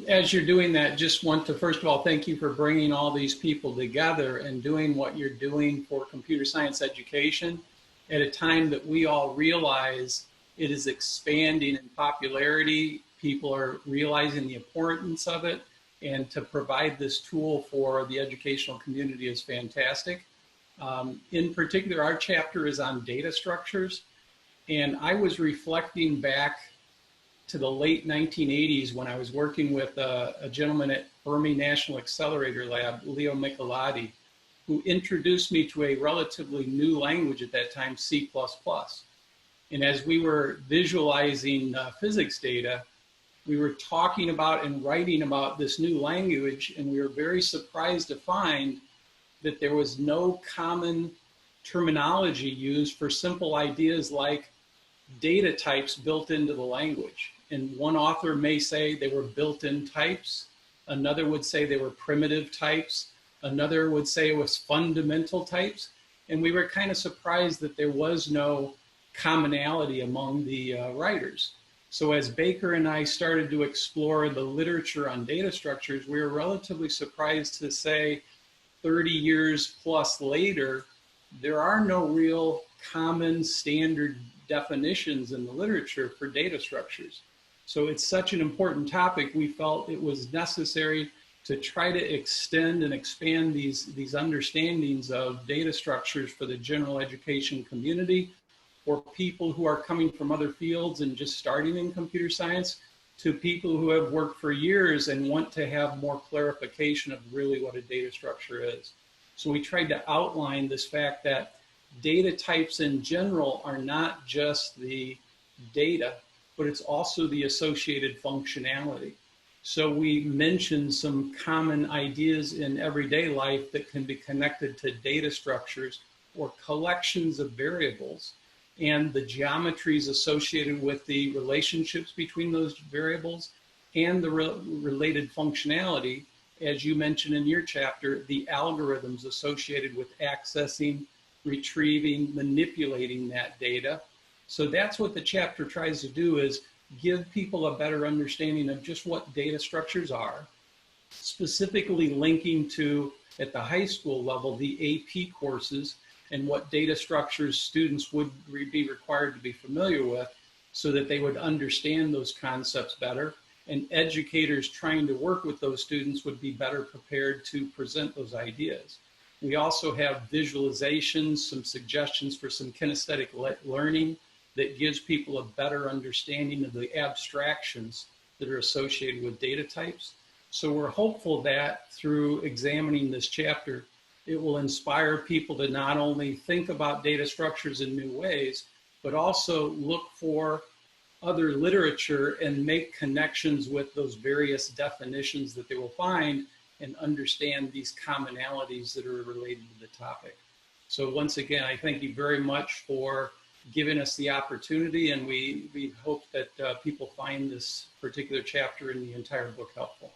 as you're doing that, just want to first of all thank you for bringing all these people together and doing what you're doing for computer science education at a time that we all realize it is expanding in popularity. People are realizing the importance of it, and to provide this tool for the educational community is fantastic. In particular, our chapter is on data structures, and I was reflecting back to the late 1980s when I was working with a gentleman at Fermi National Accelerator Lab, Leo Michelati, who introduced me to a relatively new language at that time, C++. And as we were visualizing physics data, we were talking about and writing about this new language, and we were very surprised to find that there was no common terminology used for simple ideas like data types built into the language. And one author may say they were built-in types. Another would say they were primitive types. Another would say it was fundamental types. And we were kind of surprised that there was no commonality among the writers. So as Baker and I started to explore the literature on data structures, we were relatively surprised to say 30 years plus later, there are no real common standard definitions in the literature for data structures. So it's such an important topic, we felt it was necessary to try to extend and expand these understandings of data structures for the general education community, for people who are coming from other fields and just starting in computer science, to people who have worked for years and want to have more clarification of really what a data structure is. So we tried to outline this fact that data types in general are not just the data, but it's also the associated functionality. So we mentioned some common ideas in everyday life that can be connected to data structures or collections of variables, and the geometries associated with the relationships between those variables and the related functionality, as you mentioned in your chapter, the algorithms associated with accessing, retrieving, manipulating that data. So that's what the chapter tries to do, is give people a better understanding of just what data structures are, specifically linking to, at the high school level, the AP courses and what data structures students would be required to be familiar with so that they would understand those concepts better. And educators trying to work with those students would be better prepared to present those ideas. We also have visualizations, some suggestions for some kinesthetic learning that gives people a better understanding of the abstractions that are associated with data types. So we're hopeful that through examining this chapter, it will inspire people to not only think about data structures in new ways, but also look for other literature and make connections with those various definitions that they will find and understand these commonalities that are related to the topic. So once again, I thank you very much for giving us the opportunity, and we hope that people find this particular chapter in the entire book helpful.